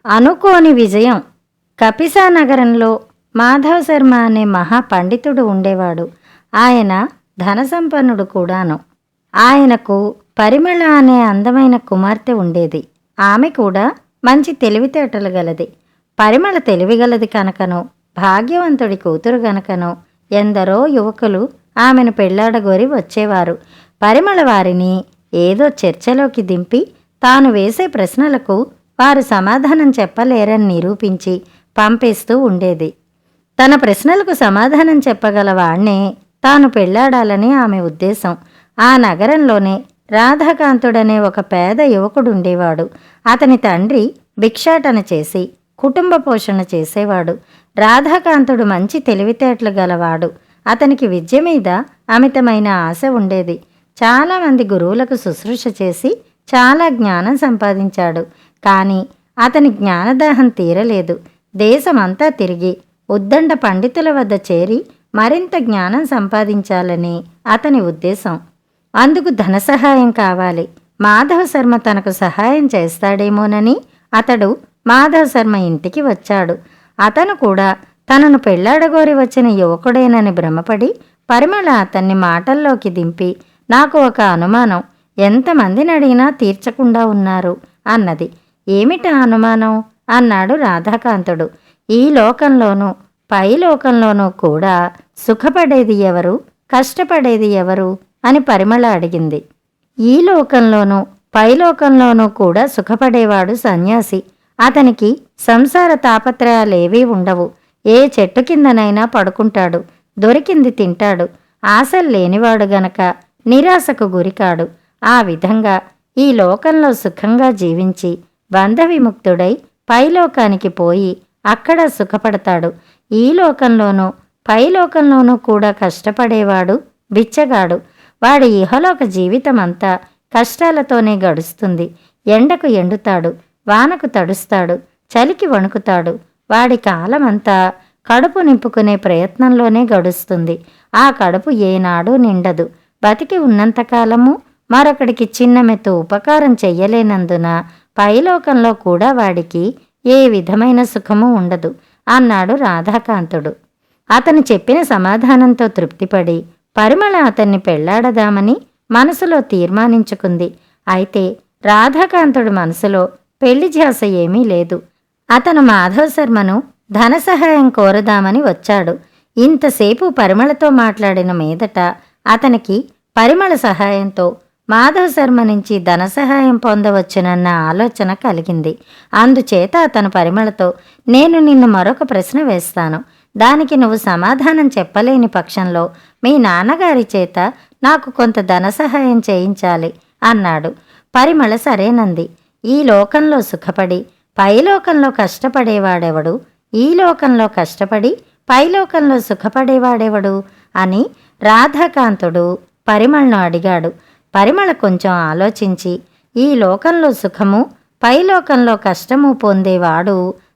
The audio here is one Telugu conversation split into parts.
అనుకోని విజయం. కపిసా నగరంలో మాధవ శర్మ అనే మహాపండితుడు ఉండేవాడు. ఆయన ధనసంపన్నుడు కూడాను. ఆయనకు పరిమళ అనే అందమైన కుమార్తె ఉండేది. ఆమె కూడా మంచి తెలివితేటలు గలది. పరిమళ తెలివిగలది కనుకనో, భాగ్యవంతుడి కూతురు గనుకనో ఎందరో యువకులు ఆమెను పెళ్లాడగోరి వచ్చేవారు. పరిమళ వారిని ఏదో చర్చలోకి దింపి తాను వేసే ప్రశ్నలకు వారు సమాధానం చెప్పలేరని నిరూపించి పంపేస్తూ ఉండేది. తన ప్రశ్నలకు సమాధానం చెప్పగల వాణ్ణే తాను పెళ్లాడాలని ఆమె ఉద్దేశం. ఆ నగరంలోనే రాధాకాంతుడనే ఒక పేద యువకుడుండేవాడు. అతని తండ్రి భిక్షాటన చేసి కుటుంబ పోషణ చేసేవాడు. రాధాకాంతుడు మంచి తెలివితేటలు గలవాడు. అతనికి విద్య మీద అమితమైన ఆశ ఉండేది. చాలామంది గురువులకు శుశ్రూష చేసి చాలా జ్ఞానం సంపాదించాడు. కానీ అతని జ్ఞానదాహం తీరలేదు. దేశమంతా తిరిగి ఉద్దండ పండితుల వద్ద చేరి మరింత జ్ఞానం సంపాదించాలని అతని ఉద్దేశం. అందుకు ధన సహాయం కావాలి. మాధవ శర్మ తనకు సహాయం చేస్తాడేమోనని అతడు మాధవ శర్మ ఇంటికి వచ్చాడు. అతను కూడా తనను పెళ్లాడగోరి వచ్చిన యువకుడేనని భ్రమపడి పరిమళ అతన్ని మాటల్లోకి దింపి, నాకు ఒక అనుమానం, ఎంతమందిని అడిగినా తీర్చకుండా ఉన్నారు అన్నది. ఏమిటా అనుమానం అన్నాడు రాధాకాంతుడు. ఈ లోకంలోనూ పై లోకంలోనూ కూడా సుఖపడేది ఎవరు, కష్టపడేది ఎవరు అని పరిమళ అడిగింది. ఈ లోకంలోనూ పైలోకంలోనూ కూడా సుఖపడేవాడు సన్యాసి. అతనికి సంసార తాపత్రయాలేవీ ఉండవు. ఏ చెట్టు కిందనైనా పడుకుంటాడు, దొరికింది తింటాడు. ఆశలు లేనివాడు గనక నిరాశకు గురికాడు. ఆ విధంగా ఈ లోకంలో సుఖంగా జీవించి బంధ విముక్తుడై పైలోకానికి పోయి అక్కడ సుఖపడతాడు. ఈ లోకంలోనూ పైలోకంలోనూ కూడా కష్టపడేవాడు బిచ్చగాడు. వాడి ఇహలోక జీవితమంతా కష్టాలతోనే గడుస్తుంది. ఎండకు ఎండుతాడు, వానకు తడుస్తాడు, చలికి వణుకుతాడు. వాడి కాలమంతా కడుపు నింపుకునే ప్రయత్నంలోనే గడుస్తుంది. ఆ కడుపు ఏనాడూ నిండదు. బతికి ఉన్నంతకాలము మరొకడికి చిన్నమెత్తు ఉపకారం చెయ్యలేనందున పైలోకంలో కూడా వాడికి ఏ విధమైన సుఖము ఉండదు అన్నాడు రాధాకాంతుడు. అతను చెప్పిన సమాధానంతో తృప్తిపడి పరిమళ అతన్ని పెళ్లాడదామని మనసులో తీర్మానించుకుంది. అయితే రాధాకాంతుడు మనసులో పెళ్లి ధ్యాస ఏమీ లేదు. అతను మాధవ శర్మను ధన సహాయం కోరదామని వచ్చాడు. ఇంతసేపు పరిమళతో మాట్లాడిన మీదట అతనికి పరిమళ సహాయంతో మాధవ శర్మ నుంచి ధన సహాయం పొందవచ్చునన్న ఆలోచన కలిగింది. అందుచేత అతను పరిమళతో, నేను నిన్ను మరొక ప్రశ్న వేస్తాను. దానికి నువ్వు సమాధానం చెప్పలేని పక్షంలో మీ నాన్నగారి చేత నాకు కొంత ధన సహాయం చేయించాలి అన్నాడు. పరిమళ సరేనంది. ఈ లోకంలో సుఖపడి పైలోకంలో కష్టపడేవాడెవడు, ఈ లోకంలో కష్టపడి పైలోకంలో సుఖపడేవాడెవడు అని రాధాకాంతుడు పరిమళను అడిగాడు. పరిమళ కొంచెం ఆలోచించి, ఈ లోకంలో సుఖము పైలోకంలో కష్టము పొందేవాడు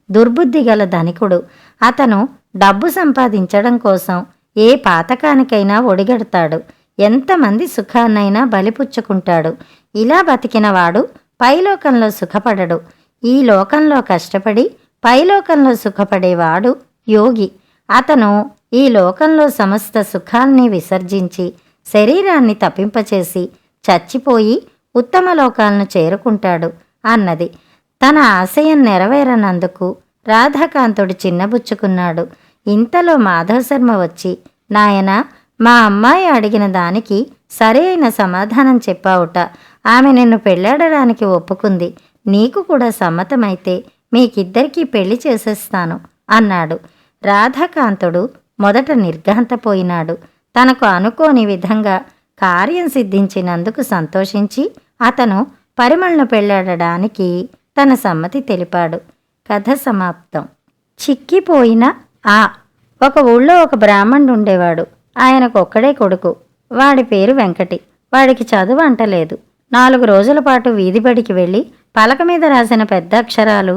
దుర్బుద్ధి గల ధనికుడు. అతను డబ్బు సంపాదించడం కోసం ఏ పాతకానికైనా ఒడిగడతాడు, ఎంతమంది సుఖాన్నైనా బలిపుచ్చుకుంటాడు. ఇలా బతికినవాడు పైలోకంలో సుఖపడడు. ఈ లోకంలో కష్టపడి పైలోకంలో సుఖపడేవాడు యోగి. అతను ఈ లోకంలో సమస్త సుఖాల్ని విసర్జించి శరీరాన్ని తప్పింపచేసి చచ్చిపోయి ఉత్తమ లోకాలను చేరుకుంటాడు అన్నది. తన ఆశయం నెరవేరనందుకు రాధాకాంతుడు చిన్నబుచ్చుకున్నాడు. ఇంతలో మాధవ శర్మ వచ్చి, నాయనా, మా అమ్మాయి అడిగిన దానికి సరి అయిన సమాధానం చెప్పావుట. ఆమె నిన్ను పెళ్లాడడానికి ఒప్పుకుంది. నీకు కూడా సమ్మతమైతే మీకిద్దరికీ పెళ్లి చేసేస్తాను అన్నాడు. రాధాకాంతుడు మొదట నిర్ఘాంతపోయినాడు. తనకు అనుకోని విధంగా కార్యం సిద్ధించినందుకు సంతోషించి అతను పరిమళను పెళ్లాడడానికి తన సమ్మతి తెలిపాడు. కథ సమాప్తం. చిక్కిపోయిన ఒక ఊళ్ళో ఒక బ్రాహ్మణుడు ఉండేవాడు. ఆయనకు ఒక్కడే కొడుకు. వాడి పేరు వెంకటి. వాడికి చదువు అంటలేదు. 4 రోజుల పాటు వీధిబడికి వెళ్ళి పలక మీద రాసిన పెద్ద అక్షరాలు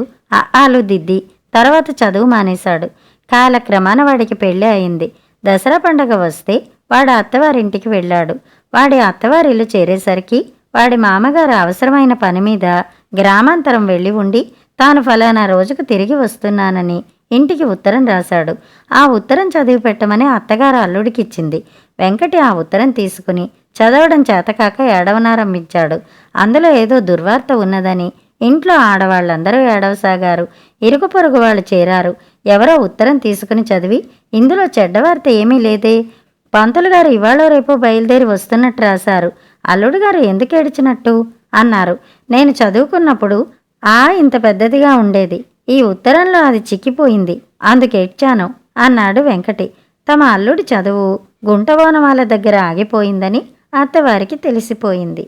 ఆలు దిద్ది తర్వాత చదువు మానేశాడు. కాలక్రమాన వాడికి పెళ్ళి అయింది. దసరా పండగ వస్తే వాడు అత్తవారింటికి వెళ్ళాడు. వాడి అత్తవారిల్లు చేరేసరికి వాడి మామగారు అవసరమైన పని మీద గ్రామాంతరం వెళ్ళి ఉండి తాను ఫలానా రోజుకు తిరిగి వస్తున్నానని ఇంటికి ఉత్తరం రాశాడు. ఆ ఉత్తరం చదివి పెట్టమని అత్తగారు అల్లుడికిచ్చింది. వెంకటి ఆ ఉత్తరం తీసుకుని చదవడం చేతకాక ఏడవనారంభించాడు. అందులో ఏదో దుర్వార్త ఉన్నదని ఇంట్లో ఆడవాళ్ళందరూ ఏడవసాగారు. ఇరుగు పొరుగు వాళ్ళు చేరారు. ఎవరో ఉత్తరం తీసుకుని చదివి, ఇందులో చెడ్డవార్త ఏమీ లేదే, పంతులు గారు ఇవాళో రేపో బయలుదేరి వస్తున్నట్టు రాశారు, అల్లుడు గారు ఎందుకు ఏడ్చినట్టు అన్నారు. నేను చదువుకున్నప్పుడు ఇంత పెద్దదిగా ఉండేది. ఈ ఉత్తరంలో అది చిక్కిపోయింది, అందుకేడ్చాను అన్నాడు వెంకటి. తమ అల్లుడి చదువు గుంటబోనవాళ్ళ దగ్గర ఆగిపోయిందని అత్తవారికి తెలిసిపోయింది.